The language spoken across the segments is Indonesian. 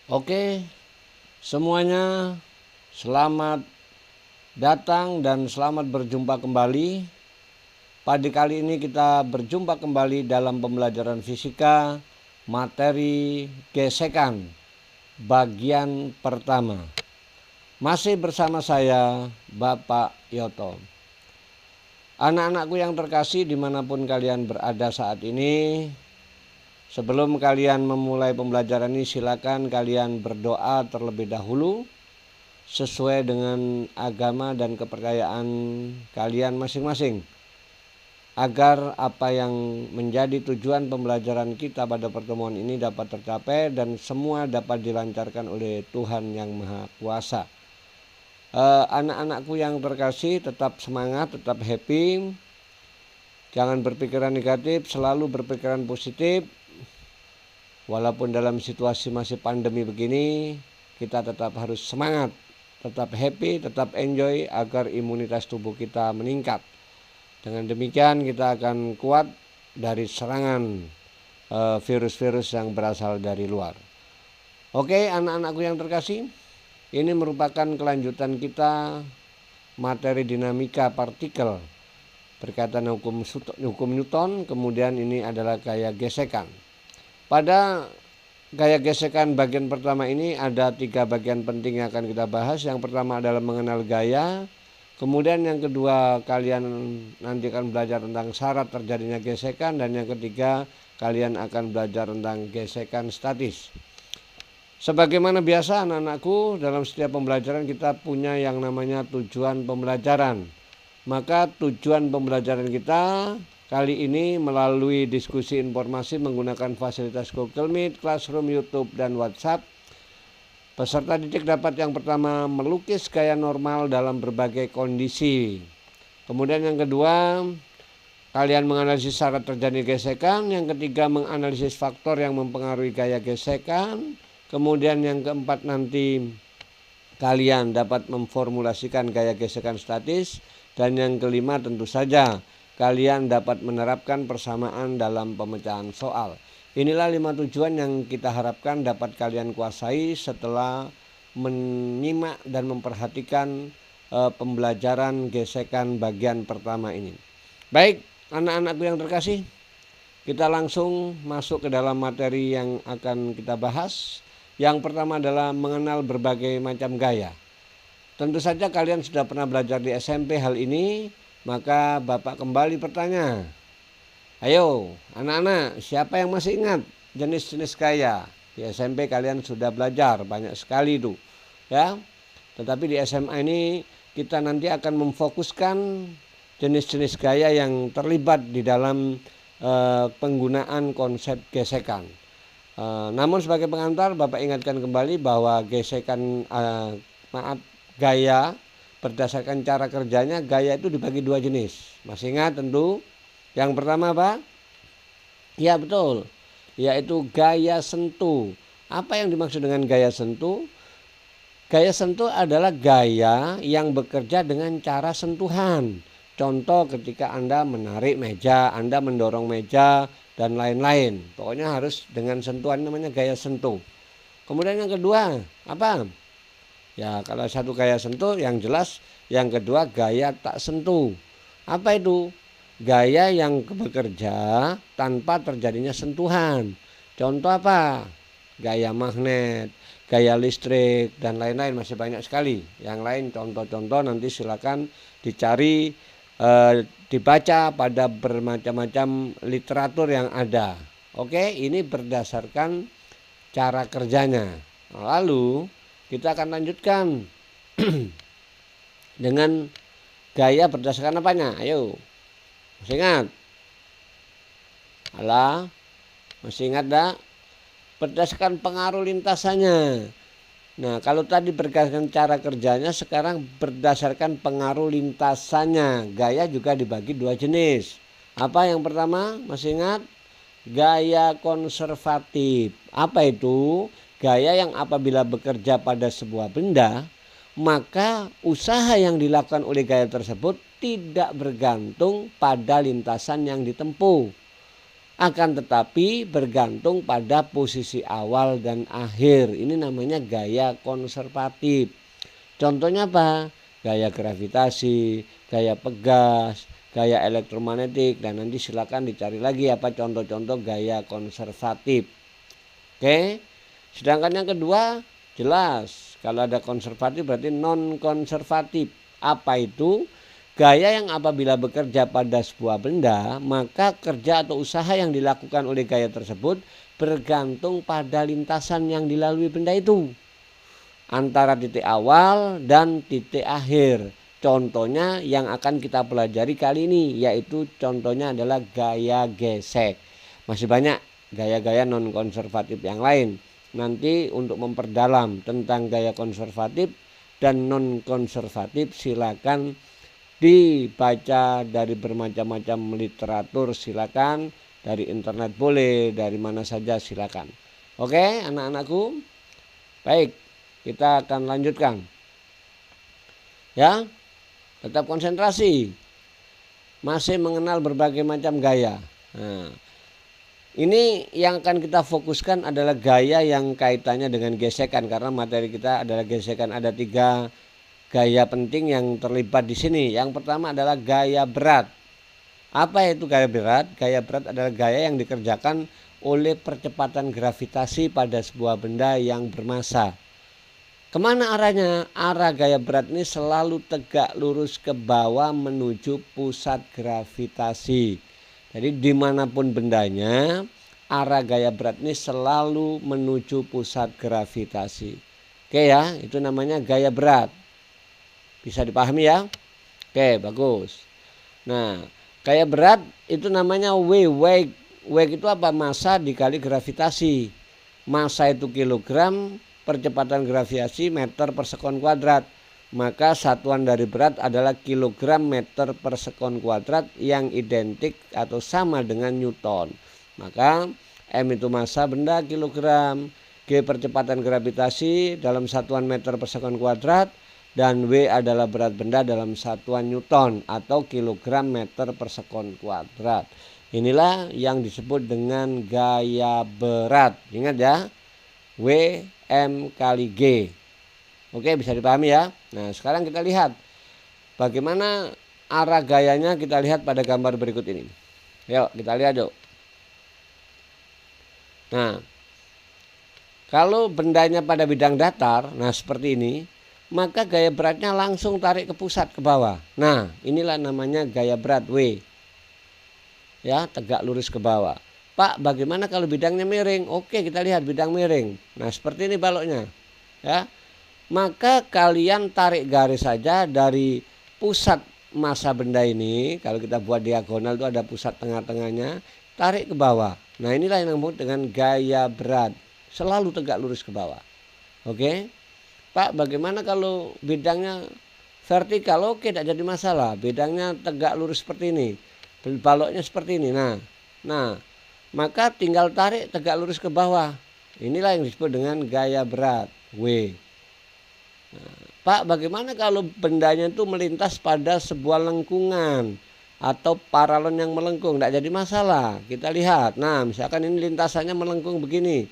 Oke, semuanya selamat datang dan selamat berjumpa kembali. Pada kali ini kita berjumpa kembali dalam pembelajaran fisika materi gesekan bagian pertama. Masih bersama saya Bapak Yoto. Anak-anakku yang terkasih dimanapun kalian berada saat ini, sebelum kalian memulai pembelajaran ini, silakan kalian berdoa terlebih dahulu sesuai dengan agama dan kepercayaan kalian masing-masing, agar apa yang menjadi tujuan pembelajaran kita pada pertemuan ini dapat tercapai dan semua dapat dilancarkan oleh Tuhan yang Maha Kuasa. Anak-anakku yang terkasih, tetap semangat, tetap happy, jangan berpikiran negatif, selalu berpikiran positif. Walaupun dalam situasi masih pandemi begini, kita tetap harus semangat, tetap happy, tetap enjoy agar imunitas tubuh kita meningkat. Dengan demikian kita akan kuat dari serangan virus-virus yang berasal dari luar. Oke, anak-anakku yang terkasih, ini merupakan kelanjutan kita materi dinamika partikel berkaitan hukum Newton. Kemudian ini adalah gaya gesekan. Pada gaya gesekan bagian pertama ini ada 3 bagian penting yang akan kita bahas. Yang pertama adalah mengenal gaya. Kemudian yang kedua, kalian nanti akan belajar tentang syarat terjadinya gesekan. Dan yang ketiga, kalian akan belajar tentang gesekan statis. Sebagaimana biasa anak-anakku, dalam setiap pembelajaran kita punya yang namanya tujuan pembelajaran. Maka tujuan pembelajaran kita kali ini melalui diskusi informasi menggunakan fasilitas Google Meet, Classroom, YouTube, dan WhatsApp. Peserta didik dapat yang pertama melukis gaya normal dalam berbagai kondisi. Kemudian yang kedua, kalian menganalisis syarat terjadi gesekan. Yang ketiga, menganalisis faktor yang mempengaruhi gaya gesekan. Kemudian yang keempat, nanti kalian dapat memformulasikan gaya gesekan statis. Dan yang kelima, tentu saja kalian dapat menerapkan persamaan dalam pemecahan soal. Inilah 5 tujuan yang kita harapkan dapat kalian kuasai setelah menyimak dan memperhatikan pembelajaran gesekan bagian pertama ini. Baik, anak-anakku yang terkasih, kita langsung masuk ke dalam materi yang akan kita bahas. Yang pertama adalah mengenal berbagai macam gaya. Tentu saja kalian sudah pernah belajar di SMP hal ini, maka Bapak kembali bertanya. Ayo anak-anak, siapa yang masih ingat jenis-jenis gaya? Di SMP kalian sudah belajar banyak sekali itu, ya. Tetapi di SMA ini kita nanti akan memfokuskan jenis-jenis gaya yang terlibat di dalam penggunaan konsep gesekan. Namun sebagai pengantar, Bapak ingatkan kembali bahwa gaya berdasarkan cara kerjanya, gaya itu dibagi 2 jenis. Masih ingat tentu? Yang pertama apa? Ya betul, yaitu gaya sentuh. Apa yang dimaksud dengan gaya sentuh? Gaya sentuh adalah gaya yang bekerja dengan cara sentuhan. Contoh ketika Anda menarik meja, Anda mendorong meja, dan lain-lain. Pokoknya harus dengan sentuhan, namanya gaya sentuh. Kemudian yang kedua, apa? Ya, kalau satu gaya sentuh yang jelas, yang kedua gaya tak sentuh. Apa itu? Gaya yang bekerja tanpa terjadinya sentuhan. Contoh apa? Gaya magnet, gaya listrik, dan lain-lain, masih banyak sekali. Yang lain contoh-contoh nanti silakan dicari, dibaca pada bermacam-macam literatur yang ada. Oke, ini berdasarkan cara kerjanya. Lalu kita akan lanjutkan dengan gaya berdasarkan apanya? Ayo, masih ingat? Alah, masih ingat dah? Berdasarkan pengaruh lintasannya. Nah, kalau tadi berdasarkan cara kerjanya, sekarang berdasarkan pengaruh lintasannya. Gaya juga dibagi 2 jenis. Apa yang pertama? Masih ingat? Gaya konservatif. Apa itu? Gaya yang apabila bekerja pada sebuah benda, maka usaha yang dilakukan oleh gaya tersebut tidak bergantung pada lintasan yang ditempuh. Akan tetapi bergantung pada posisi awal dan akhir. Ini namanya gaya konservatif. Contohnya apa? Gaya gravitasi, gaya pegas, gaya elektromagnetik, dan nanti silakan dicari lagi apa contoh-contoh gaya konservatif. Oke. Sedangkan yang kedua jelas, kalau ada konservatif berarti non konservatif. Apa itu? Gaya yang apabila bekerja pada sebuah benda, maka kerja atau usaha yang dilakukan oleh gaya tersebut bergantung pada lintasan yang dilalui benda itu, antara titik awal dan titik akhir. Contohnya yang akan kita pelajari kali ini, yaitu contohnya adalah gaya gesek. Masih banyak gaya-gaya non konservatif yang lain. Nanti untuk memperdalam tentang gaya konservatif dan non konservatif silakan dibaca dari bermacam-macam literatur, silakan dari internet boleh, dari mana saja silakan. Oke, anak-anakku. Baik, kita akan lanjutkan. Ya. Tetap konsentrasi. Masih mengenal berbagai macam gaya. Nah, ini yang akan kita fokuskan adalah gaya yang kaitannya dengan gesekan, karena materi kita adalah gesekan. Ada 3 gaya penting yang terlibat di sini. Yang pertama adalah gaya berat. Apa itu gaya berat? Gaya berat adalah gaya yang dikerjakan oleh percepatan gravitasi pada sebuah benda yang bermassa. Kemana arahnya? Arah gaya berat ini selalu tegak lurus ke bawah menuju pusat gravitasi. Jadi dimanapun bendanya, arah gaya berat ini selalu menuju pusat gravitasi. Oke ya, itu namanya gaya berat. Bisa dipahami ya? Oke, bagus. Nah, gaya berat itu namanya W. W itu apa? Massa dikali gravitasi. Massa itu kilogram, percepatan gravitasi meter per sekon kuadrat. Maka satuan dari berat adalah kilogram meter per sekon kuadrat yang identik atau sama dengan Newton. Maka M itu massa benda kilogram, G percepatan gravitasi dalam satuan meter per sekon kuadrat, dan W adalah berat benda dalam satuan Newton atau kilogram meter per sekon kuadrat. Inilah yang disebut dengan gaya berat. Ingat ya, W M kali G. Oke, bisa dipahami ya. Nah, sekarang kita lihat bagaimana arah gayanya. Kita lihat pada gambar berikut ini. Yuk, kita lihat yuk. Nah, kalau bendanya pada bidang datar, nah seperti ini, maka gaya beratnya langsung tarik ke pusat, ke bawah. Nah, inilah namanya gaya berat W. Ya, tegak lurus ke bawah. Pak, bagaimana kalau bidangnya miring? Oke, kita lihat bidang miring. Nah, seperti ini baloknya. Ya. Maka kalian tarik garis saja dari pusat massa benda ini. Kalau kita buat diagonal itu ada pusat tengah-tengahnya, tarik ke bawah. Nah, inilah yang disebut dengan gaya berat. Selalu tegak lurus ke bawah. Oke. Pak, bagaimana kalau bidangnya vertikal? Oke, tidak jadi masalah. Bidangnya tegak lurus seperti ini. Baloknya seperti ini. Nah, maka tinggal tarik tegak lurus ke bawah. Inilah yang disebut dengan gaya berat W. Nah, Pak, bagaimana kalau bendanya itu melintas pada sebuah lengkungan atau paralon yang melengkung? Tidak jadi masalah. Kita lihat. Nah, misalkan ini lintasannya melengkung begini.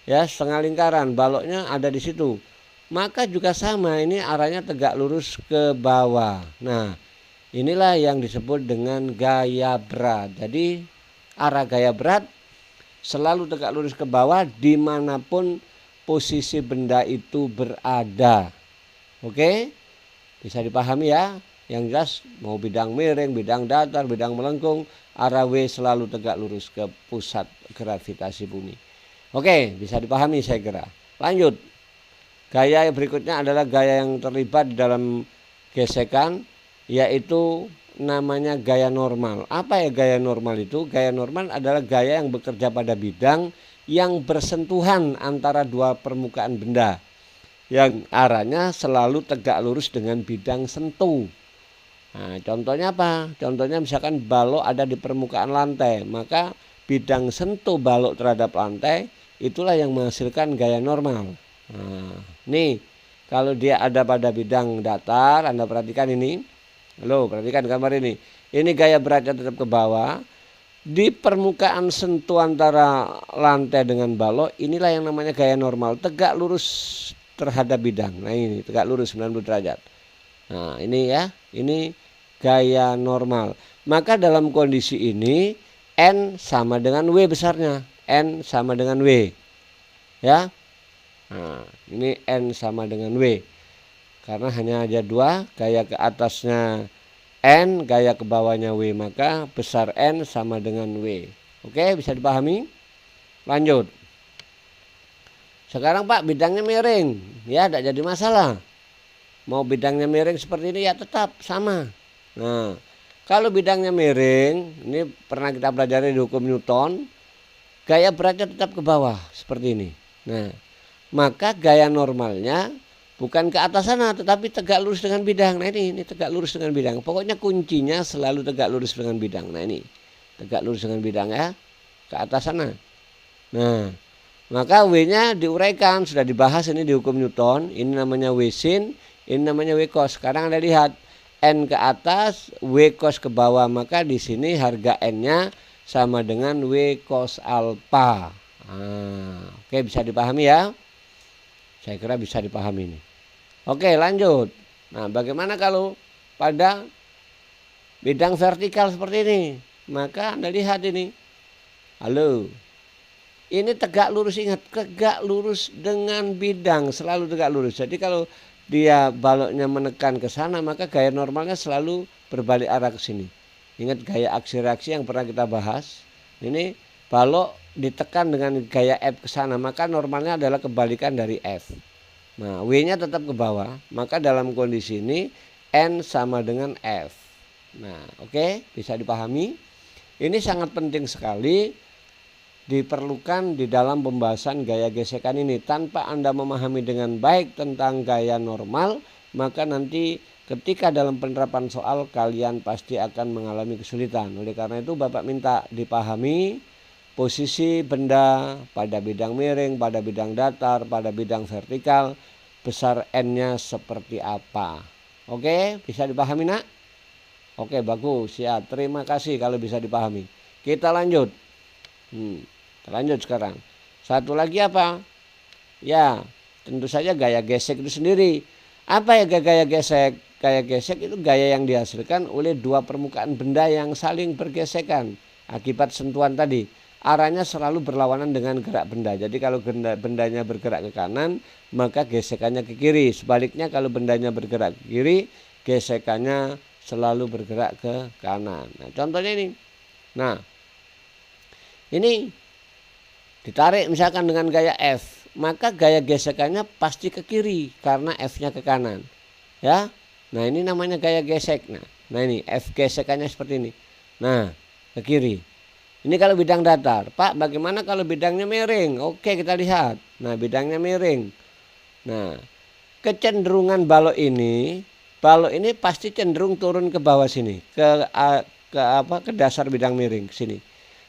Ya, setengah lingkaran, baloknya ada di situ. Maka juga sama, ini arahnya tegak lurus ke bawah. Nah, inilah yang disebut dengan gaya berat. Jadi arah gaya berat selalu tegak lurus ke bawah dimanapun posisi benda itu berada. Oke, bisa dipahami ya. Yang jelas mau bidang miring, bidang datar, bidang melengkung, arah W selalu tegak lurus ke pusat gravitasi bumi. Oke, bisa dipahami saya kira. Lanjut. Gaya berikutnya adalah gaya yang terlibat dalam gesekan, yaitu namanya gaya normal. Apa ya gaya normal itu? Gaya normal adalah gaya yang bekerja pada bidang yang bersentuhan antara dua permukaan benda, yang arahnya selalu tegak lurus dengan bidang sentuh. Nah, contohnya apa? Contohnya misalkan balok ada di permukaan lantai, maka bidang sentuh balok terhadap lantai itulah yang menghasilkan gaya normal. Nah, nih kalau dia ada pada bidang datar, Anda perhatikan ini. Halo, perhatikan gambar ini. Ini gaya beratnya tetap ke bawah. Di permukaan sentuh antara lantai dengan balok, inilah yang namanya gaya normal, tegak lurus terhadap bidang. Nah ini tegak lurus 90 derajat. Nah ini ya, ini gaya normal. Maka dalam kondisi ini N sama dengan W besarnya, N sama dengan W ya. Nah ini N sama dengan W, karena hanya ada dua, gaya ke atasnya N, gaya ke bawahnya W, maka besar N sama dengan W. Oke, bisa dipahami? Lanjut. Sekarang Pak, bidangnya miring, ya tidak jadi masalah. Mau bidangnya miring seperti ini ya tetap sama. Nah, kalau bidangnya miring, ini pernah kita pelajari di hukum Newton, gaya beratnya tetap ke bawah seperti ini. Nah, maka gaya normalnya bukan ke atas sana, tetapi tegak lurus dengan bidang. Nah ini tegak lurus dengan bidang. Pokoknya kuncinya selalu tegak lurus dengan bidang. Nah ini tegak lurus dengan bidang ya, ke atas sana. Nah, maka W-nya diuraikan, sudah dibahas ini di hukum Newton. Ini namanya W sin, ini namanya W cos. Sekarang Anda lihat N ke atas, W cos ke bawah. Maka di sini harga N-nya sama dengan W cos alpha. Nah, oke, bisa dipahami ya? Saya kira bisa dipahami ini. Oke, lanjut. Nah, bagaimana kalau pada bidang vertikal seperti ini? Maka Anda lihat ini. Halo. Ini tegak lurus, ingat, tegak lurus dengan bidang, selalu tegak lurus. Jadi kalau dia baloknya menekan ke sana, maka gaya normalnya selalu berbalik arah ke sini. Ingat gaya aksi reaksi yang pernah kita bahas. Ini balok ditekan dengan gaya F ke sana, maka normalnya adalah kebalikan dari F. Nah, W-nya tetap ke bawah, maka dalam kondisi ini N sama dengan F. Nah, oke, bisa dipahami. Ini sangat penting sekali diperlukan di dalam pembahasan gaya gesekan ini. Tanpa Anda memahami dengan baik tentang gaya normal, maka nanti ketika dalam penerapan soal kalian pasti akan mengalami kesulitan. Oleh karena itu Bapak minta dipahami posisi benda pada bidang miring, pada bidang datar, pada bidang vertikal, besar N-nya seperti apa. Oke, bisa dipahami nak? Oke, bagus ya. Terima kasih kalau bisa dipahami. Kita lanjut. Kita lanjut sekarang. Satu lagi apa? Ya, tentu saja gaya gesek itu sendiri. Apa ya gaya gesek? Gaya gesek itu gaya yang dihasilkan oleh dua permukaan benda yang saling bergesekan akibat sentuhan tadi. Arahnya selalu berlawanan dengan gerak benda. Jadi kalau bendanya bergerak ke kanan, maka gesekannya ke kiri. Sebaliknya kalau bendanya bergerak ke kiri, gesekannya selalu bergerak ke kanan. Nah, contohnya ini. Nah, ini ditarik misalkan dengan gaya F, maka gaya gesekannya pasti ke kiri karena F-nya ke kanan. Ya. Nah, ini namanya gaya gesek. Nah, ini F gesekannya seperti ini. Nah, ke kiri. Ini kalau bidang datar. Pak, bagaimana kalau bidangnya miring? Oke, kita lihat. Nah, bidangnya miring. Nah, kecenderungan balok ini pasti cenderung turun ke bawah sini, ke dasar bidang miring sini.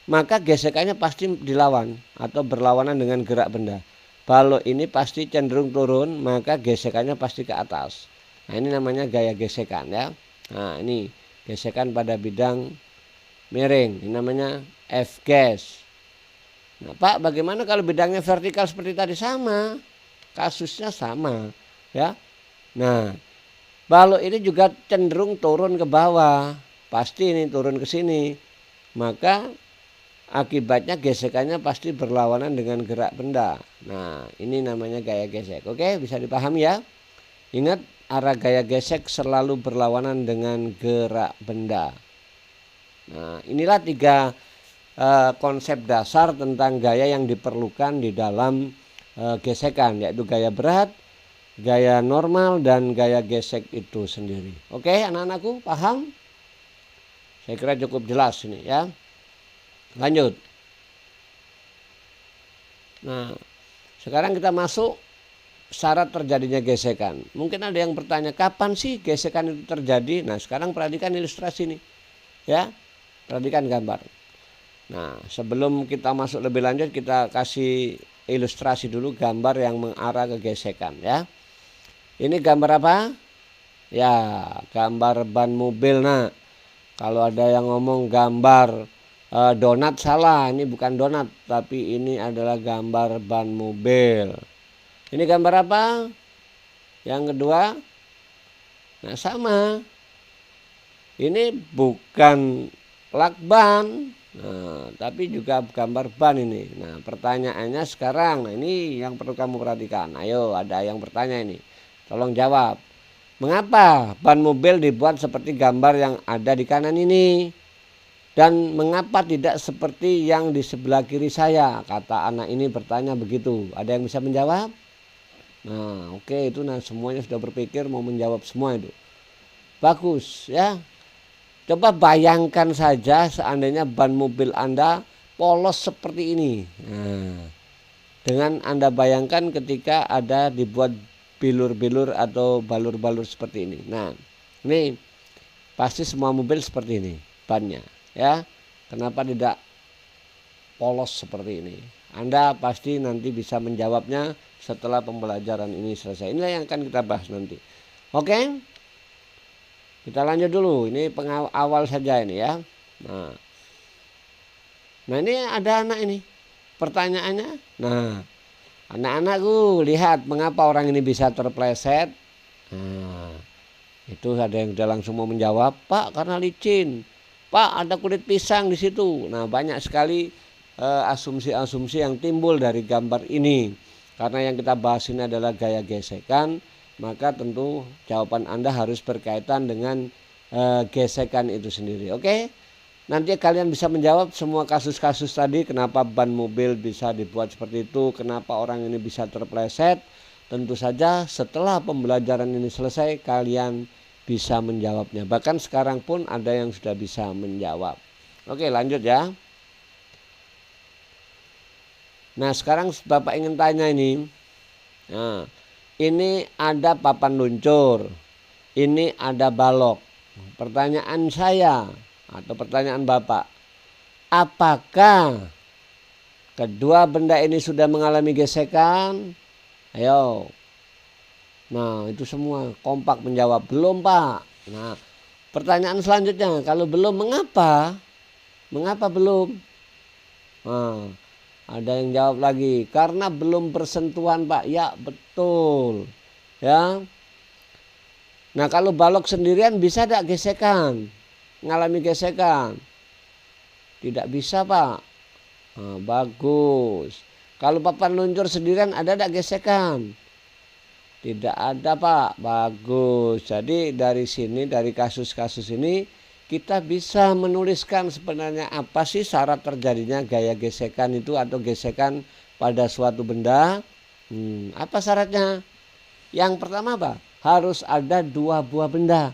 Maka gesekannya pasti dilawan atau berlawanan dengan gerak benda. Balok ini pasti cenderung turun, maka gesekannya pasti ke atas. Nah, ini namanya gaya gesekan ya. Nah, ini gesekan pada bidang miring. Ini namanya F gas. Nah, Pak, bagaimana kalau bidangnya vertikal seperti tadi? Sama, kasusnya sama ya. Nah, balok ini juga cenderung turun ke bawah, pasti ini turun ke sini, maka akibatnya gesekannya pasti berlawanan dengan gerak benda. Nah, ini namanya gaya gesek. Oke, bisa dipahami ya. Ingat, arah gaya gesek selalu berlawanan dengan gerak benda. Nah, inilah tiga konsep dasar tentang gaya yang diperlukan di dalam gesekan, yaitu gaya berat, gaya normal, dan gaya gesek itu sendiri. Oke, anak-anakku paham? Saya kira cukup jelas ini ya. Lanjut. Nah, sekarang kita masuk syarat terjadinya gesekan. Mungkin ada yang bertanya, kapan sih gesekan itu terjadi? Nah, sekarang perhatikan ilustrasi ini ya. Perhatikan gambar. Nah, sebelum kita masuk lebih lanjut, kita kasih ilustrasi dulu gambar yang mengarah ke gesekan ya. Ini gambar apa? Ya, gambar ban mobil. Nah, kalau ada yang ngomong gambar donat salah, ini bukan donat, tapi ini adalah gambar ban mobil. Ini gambar apa? Yang kedua, nah sama, ini bukan lakban, nah, tapi juga gambar ban ini. Nah pertanyaannya sekarang, nah ini yang perlu kamu perhatikan. Ayo, ada yang bertanya ini, tolong jawab. Mengapa ban mobil dibuat seperti gambar yang ada di kanan ini? Dan mengapa tidak seperti yang di sebelah kiri saya? Kata anak ini bertanya begitu. Ada yang bisa menjawab? Nah oke, itu nah semuanya sudah berpikir mau menjawab semua itu. Bagus ya. Coba bayangkan saja seandainya ban mobil Anda polos seperti ini. Nah, dengan Anda bayangkan ketika ada dibuat bilur-bilur atau balur-balur seperti ini. Nah, ini pasti semua mobil seperti ini bannya, ya. Kenapa tidak polos seperti ini? Anda pasti nanti bisa menjawabnya setelah pembelajaran ini selesai. Inilah yang akan kita bahas nanti. Oke? Kita lanjut dulu, ini awal saja ini ya. Nah ini ada anak ini, pertanyaannya. Nah anak-anakku lihat mengapa orang ini bisa terpleset. Nah itu ada yang sudah langsung mau menjawab, Pak karena licin, Pak ada kulit pisang di situ. Nah banyak sekali asumsi-asumsi yang timbul dari gambar ini. Karena yang kita bahas ini adalah gaya gesekan, maka tentu jawaban Anda harus berkaitan dengan gesekan itu sendiri. Oke? Nanti kalian bisa menjawab semua kasus-kasus tadi, kenapa ban mobil bisa dibuat seperti itu, kenapa orang ini bisa terpleset. Tentu saja setelah pembelajaran ini selesai kalian bisa menjawabnya. Bahkan sekarang pun ada yang sudah bisa menjawab. Oke, lanjut ya. Nah, sekarang Bapak ingin tanya ini. Nah, ini ada papan luncur, ini ada balok. Pertanyaan saya atau pertanyaan Bapak, apakah kedua benda ini sudah mengalami gesekan? Ayo. Nah itu semua kompak menjawab, belum Pak. Nah pertanyaan selanjutnya, kalau belum mengapa? Mengapa belum? Nah, ada yang jawab lagi, karena belum bersentuhan Pak. Ya betul ya. Nah kalau balok sendirian bisa tidak gesekan, ngalami gesekan? Tidak bisa Pak. Nah, bagus. Kalau papan luncur sendirian ada tidak gesekan? Tidak ada Pak. Bagus. Jadi dari sini, dari kasus-kasus ini kita bisa menuliskan sebenarnya apa sih syarat terjadinya gaya gesekan itu atau gesekan pada suatu benda. Apa syaratnya? Yang pertama apa? Harus ada dua buah benda.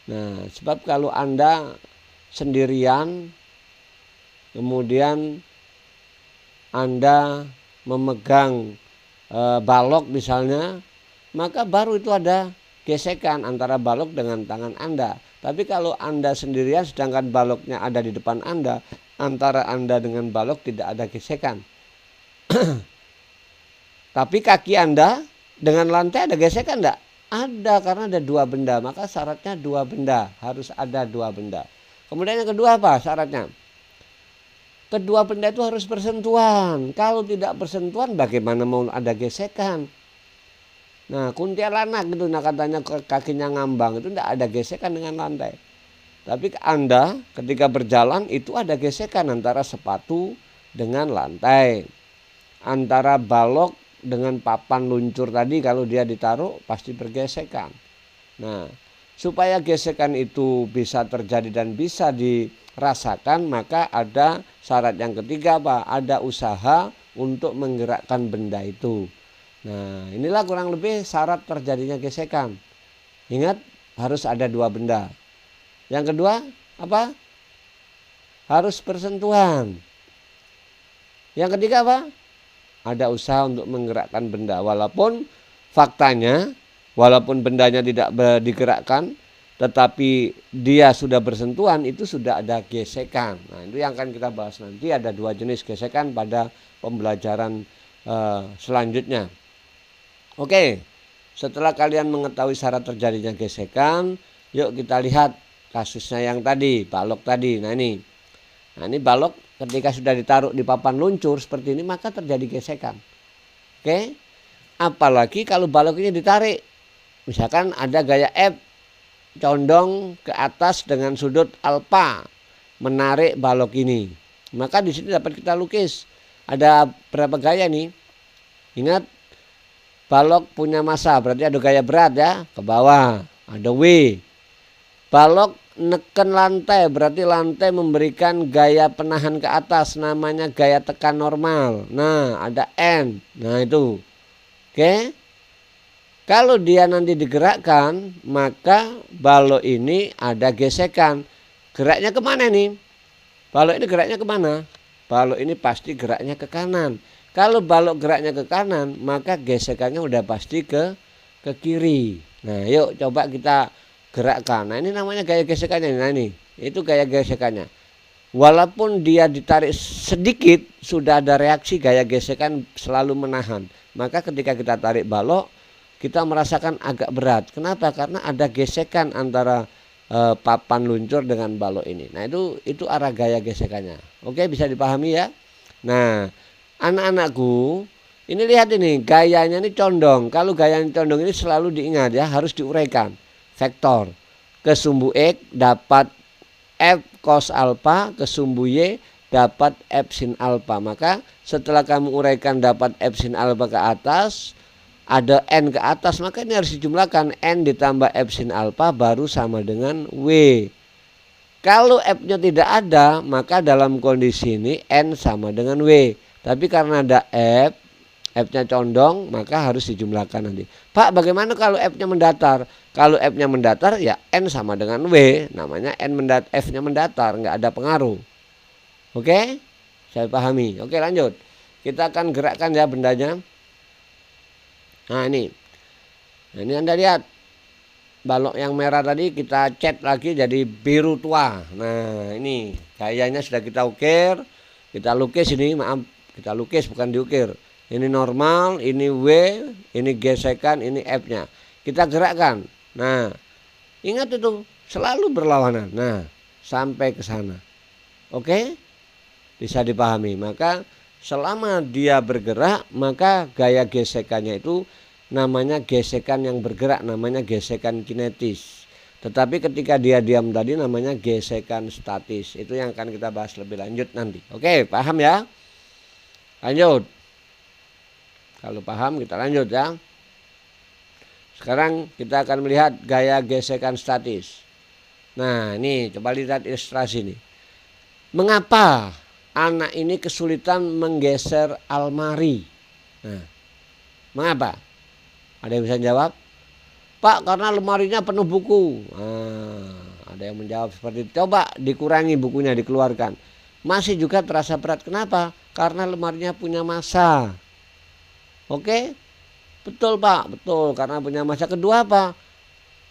Nah, sebab kalau Anda sendirian, kemudian Anda memegang balok misalnya, maka baru itu ada gesekan antara balok dengan tangan Anda. Tapi kalau Anda sendirian sedangkan baloknya ada di depan Anda, antara Anda dengan balok tidak ada gesekan. Tapi kaki Anda dengan lantai ada gesekan enggak? Ada, karena ada dua benda. Maka syaratnya dua benda, harus ada dua benda. Kemudian yang kedua apa syaratnya? Kedua benda itu harus bersentuhan. Kalau tidak bersentuhan bagaimana mau ada gesekan? Nah kuntilanak gitu, nah katanya kakinya ngambang, itu tidak ada gesekan dengan lantai. Tapi Anda ketika berjalan itu ada gesekan antara sepatu dengan lantai, antara balok dengan papan luncur tadi, kalau dia ditaruh pasti bergesekan. Nah supaya gesekan itu bisa terjadi dan bisa dirasakan, maka ada syarat yang ketiga Pak, ada usaha untuk menggerakkan benda itu. Nah inilah kurang lebih syarat terjadinya gesekan. Ingat, harus ada dua benda. Yang kedua apa? Harus bersentuhan. Yang ketiga apa? Ada usaha untuk menggerakkan benda. Walaupun faktanya, walaupun bendanya tidak digerakkan, tetapi dia sudah bersentuhan, itu sudah ada gesekan. Nah itu yang akan kita bahas nanti, ada dua jenis gesekan pada pembelajaran selanjutnya. Oke, setelah kalian mengetahui syarat terjadinya gesekan, yuk kita lihat kasusnya yang tadi, balok tadi. Nah ini, Nah, ini balok ketika sudah ditaruh di papan luncur seperti ini maka terjadi gesekan. Oke. Apalagi kalau balok ini ditarik. Misalkan ada gaya F condong ke atas dengan sudut alfa menarik balok ini. Maka di sini dapat kita lukis. Ada berapa gaya nih? Ingat, balok punya massa, berarti ada gaya berat ya, ke bawah. Ada W. Balok neken lantai, berarti lantai memberikan gaya penahan ke atas, namanya gaya tekan normal. Nah, ada N. Nah, itu. Oke. Kalau dia nanti digerakkan, maka balok ini ada gesekan. Geraknya kemana nih? Balok ini geraknya kemana? Balok ini pasti geraknya ke kanan. Kalau balok geraknya ke kanan, maka gesekannya udah pasti ke kiri. Nah, yuk coba kita gerakkan. Nah, ini namanya gaya gesekannya. Nah, ini itu gaya gesekannya. Walaupun dia ditarik sedikit, sudah ada reaksi gaya gesekan selalu menahan. Maka ketika kita tarik balok, kita merasakan agak berat. Kenapa? Karena ada gesekan antara papan luncur dengan balok ini. Nah, itu arah gaya gesekannya. Oke, bisa dipahami ya. Nah, anak-anakku, ini lihat ini gayanya ini condong. Kalau gayanya condong ini selalu diingat ya, harus diuraikan. Vektor ke sumbu X dapat F cos alpha, ke sumbu Y dapat F sin alpha. Maka setelah kamu uraikan dapat F sin alpha ke atas, ada N ke atas, maka ini harus dijumlahkan. N ditambah F sin alpha baru sama dengan W. Kalau F-nya tidak ada, maka dalam kondisi ini N sama dengan W. Tapi karena ada F, F-nya condong, maka harus dijumlahkan nanti. Pak, bagaimana kalau F-nya mendatar? Kalau F-nya mendatar, ya N sama dengan W. Namanya F-nya mendatar, nggak ada pengaruh. Oke? Saya pahami. Oke, lanjut. Kita akan gerakkan ya bendanya. Nah, ini Anda lihat balok yang merah tadi kita cat lagi jadi biru tua. Nah, ini gayanya sudah kita ukir, kita lukis ini, maaf, kita lukis bukan diukir. Ini normal, ini W, ini gesekan, ini F-nya. Kita gerakkan. Nah, ingat itu selalu berlawanan. Nah, sampai ke sana. Oke? Bisa dipahami. Maka selama dia bergerak, maka gaya gesekannya itu namanya gesekan yang bergerak, namanya gesekan kinetis. Tetapi ketika dia diam tadi namanya gesekan statis. Itu yang akan kita bahas lebih lanjut nanti. Oke, paham ya? Lanjut. Kalau paham kita lanjut ya. Sekarang kita akan melihat gaya gesekan statis. Nah, ini coba lihat ilustrasi ini. Mengapa anak ini kesulitan menggeser almari? Nah, mengapa? Ada yang bisa jawab? Pak, karena lemarinya penuh buku. Nah, ada yang menjawab seperti itu. Coba dikurangi bukunya, dikeluarkan. Masih juga terasa berat. Kenapa? Karena lemarinya punya massa. Oke? Betul Pak, betul. Karena punya massa. Kedua apa?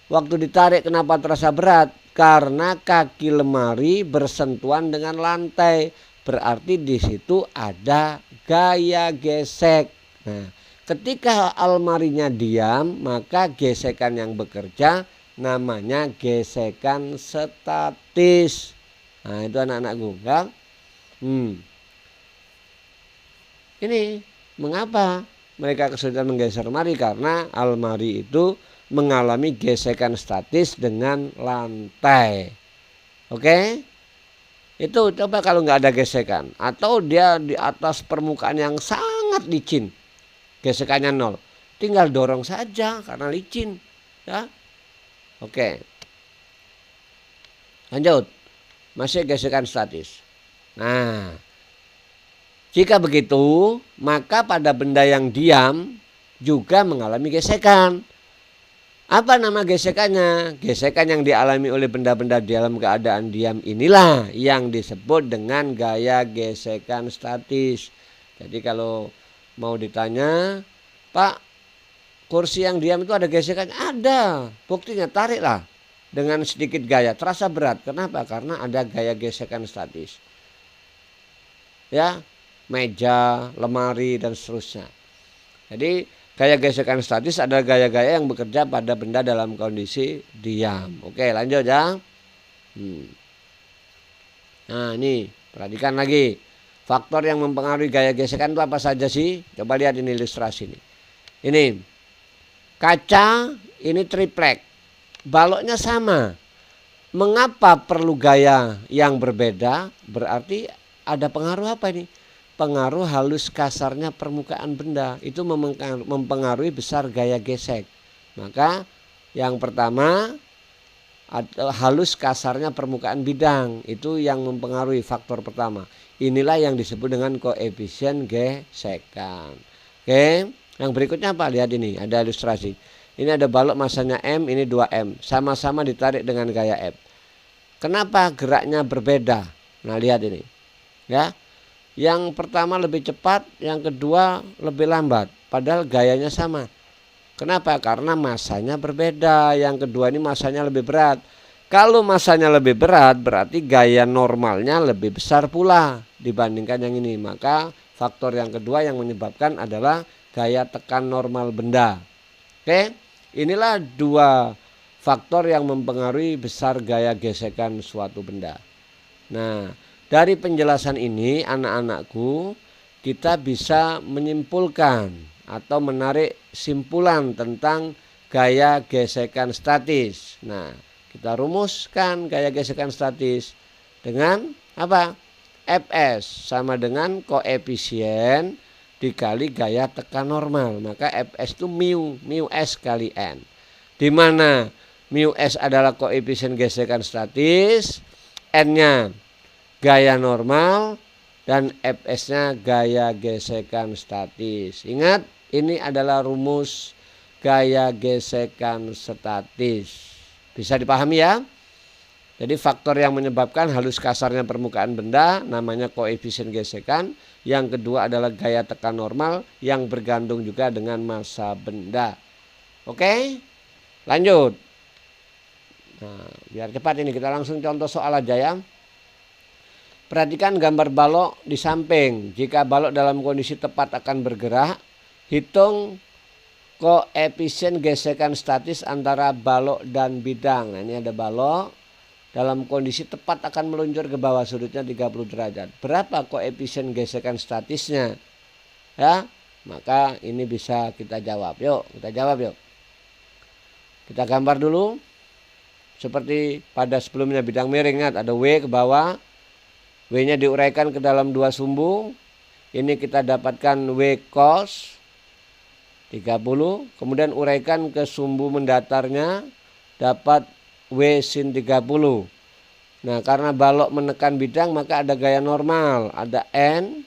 Waktu ditarik kenapa terasa berat? Karena kaki lemari bersentuhan dengan lantai. Berarti di situ ada gaya gesek. Nah, ketika almarinya diam, maka gesekan yang bekerja namanya gesekan statis. Nah, itu anak-anakku ya. Ini mengapa mereka kesulitan menggeser almari? Karena almari itu mengalami gesekan statis dengan lantai. Oke? Itu coba kalau nggak ada gesekan, atau dia di atas permukaan yang sangat licin, gesekannya 0, tinggal dorong saja karena licin ya. Oke, lanjut, masih gesekan statis. Nah, jika begitu maka pada benda yang diam juga mengalami gesekan. Apa nama gesekannya? Gesekan yang dialami oleh benda-benda dalam keadaan diam inilah yang disebut dengan gaya gesekan statis. Jadi kalau mau ditanya, Pak, kursi yang diam itu ada gesekannya? Ada. Buktinya tariklah dengan sedikit gaya, terasa berat. Kenapa? Karena ada gaya gesekan statis. Ya, meja, lemari dan seterusnya. Jadi gaya gesekan statis adalah gaya-gaya yang bekerja pada benda dalam kondisi diam. Oke, lanjut ya. Nah, ini Perhatikan lagi. Faktor yang mempengaruhi gaya gesekan itu apa saja sih? Coba lihat ini ilustrasi ini. Ini kaca ini triplek. Baloknya sama. Mengapa perlu gaya yang berbeda? Berarti ada pengaruh apa ini? Pengaruh halus kasarnya permukaan benda. Itu mempengaruhi besar gaya gesek. Maka yang pertama halus kasarnya permukaan bidang. Itu yang mempengaruhi faktor pertama. Inilah yang disebut dengan koefisien gesekan. Oke, yang berikutnya apa? Lihat ini, ada ilustrasi. Ini ada balok masanya M, ini 2M. Sama-sama ditarik dengan gaya F. Kenapa geraknya berbeda? Nah, lihat ini. Ya. Yang pertama lebih cepat, yang kedua lebih lambat. Padahal gayanya sama. Kenapa? Karena masanya berbeda. Yang kedua ini masanya lebih berat. Kalau masanya lebih berat berarti gaya normalnya lebih besar pula dibandingkan yang ini. Maka faktor yang kedua yang menyebabkan adalah gaya tekan normal benda. Oke, inilah dua faktor yang mempengaruhi besar gaya gesekan suatu benda. Nah, dari penjelasan ini anak-anakku kita bisa menyimpulkan atau menarik simpulan tentang gaya gesekan statis. Nah, kita rumuskan gaya gesekan statis dengan apa? Fs sama dengan koefisien dikali gaya tekan normal. Maka Fs itu mu S kali N. Di mana mu S adalah koefisien gesekan statis, N-nya gaya normal, dan Fs-nya gaya gesekan statis. Ingat, ini adalah rumus gaya gesekan statis. Bisa dipahami ya? Jadi faktor yang menyebabkan halus kasarnya permukaan benda namanya koefisien gesekan. Yang kedua adalah gaya tekan normal yang bergantung juga dengan massa benda. Oke, lanjut. Nah, biar cepat ini kita langsung contoh soal aja ya. Perhatikan gambar balok di samping. Jika balok dalam kondisi tepat akan bergerak, hitung koefisien gesekan statis antara balok dan bidang. Nah, ini ada balok dalam kondisi tepat akan meluncur ke bawah, sudutnya 30 derajat. Berapa koefisien gesekan statisnya? Ya, maka ini bisa kita jawab. Yuk, kita jawab yuk. Kita gambar dulu. Seperti pada sebelumnya bidang miring, ingat ada W ke bawah. W-nya diuraikan ke dalam dua sumbu. Ini kita dapatkan W cos 30, kemudian uraikan ke sumbu mendatarnya, dapat W sin 30. Nah, karena balok menekan bidang maka ada gaya normal, ada N.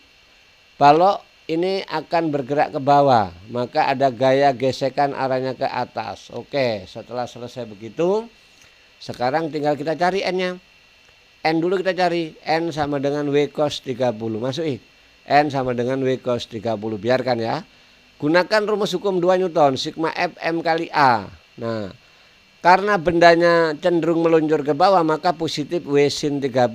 Balok ini akan bergerak ke bawah, maka ada gaya gesekan arahnya ke atas. Oke, setelah selesai begitu, sekarang tinggal kita cari N-nya. N dulu kita cari, N sama dengan W cos 30. Masukin, N sama dengan W cos 30, biarkan ya. Gunakan rumus hukum 2 Newton, sigma F M kali A. Nah, karena bendanya cenderung meluncur ke bawah, maka positif W sin 30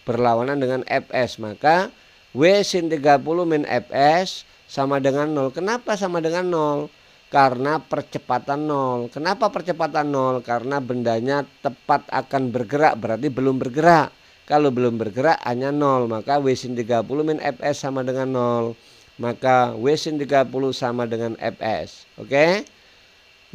berlawanan dengan Fs. Maka W sin 30 min Fs sama dengan 0. Kenapa sama dengan 0? Karena percepatan 0. Kenapa percepatan 0? Karena bendanya tepat akan bergerak, berarti belum bergerak. Kalau belum bergerak hanya 0, maka W sin 30 min Fs sama dengan 0. Maka W sin 30 sama dengan Fs. Oke?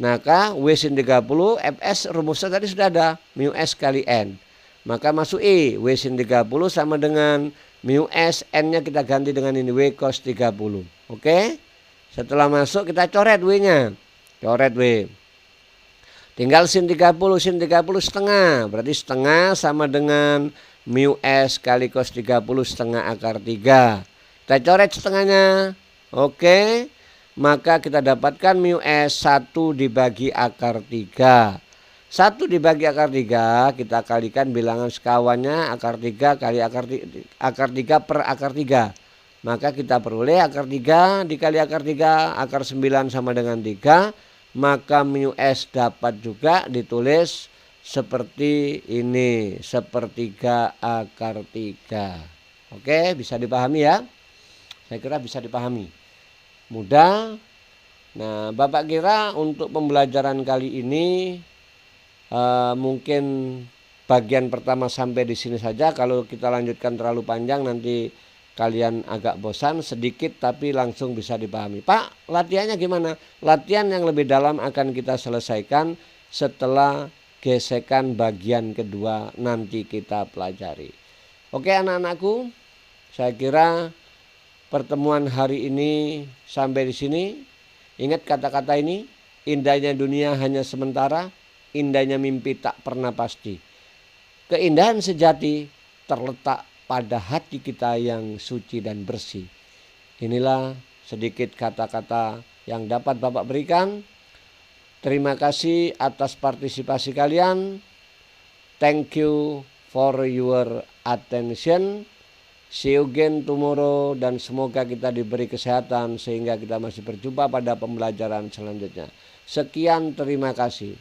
Maka W sin 30, Fs rumusnya tadi sudah ada, mu S kali N. Maka masuk I, W sin 30 sama dengan mu S, N-nya kita ganti dengan ini, W cos 30. Oke? Setelah masuk kita coret W-nya. Coret W. Tinggal sin 30 setengah. Berarti setengah sama dengan mu S kali cos 30 setengah akar 3. Kita coret setengahnya. Oke. Maka kita dapatkan mu S 1 dibagi akar 3. 1 dibagi akar 3 kita kalikan bilangan sekawannya akar 3 kali akar 3 per akar 3. Maka kita peroleh akar 3 dikali akar 3, akar 9 sama dengan 3. Maka mu S dapat juga ditulis seperti ini, sepertiga akar 3. Oke, bisa dipahami ya? Saya kira bisa dipahami. Mudah. Nah, Bapak kira untuk pembelajaran kali ini mungkin bagian pertama sampai di sini saja. Kalau kita lanjutkan terlalu panjang nanti kalian agak bosan sedikit, tapi langsung bisa dipahami. Pak, latihannya gimana? Latihan yang lebih dalam akan kita selesaikan setelah gesekan bagian kedua nanti kita pelajari. Oke anak-anakku, saya kira pertemuan hari ini sampai di sini. Ingat kata-kata ini, indahnya dunia hanya sementara, indahnya mimpi tak pernah pasti. Keindahan sejati terletak pada hati kita yang suci dan bersih. Inilah sedikit kata-kata yang dapat Bapak berikan. Terima kasih atas partisipasi kalian. Thank you for your attention. See you again tomorrow, dan semoga kita diberi kesehatan sehingga kita masih berjumpa pada pembelajaran selanjutnya. Sekian, terima kasih.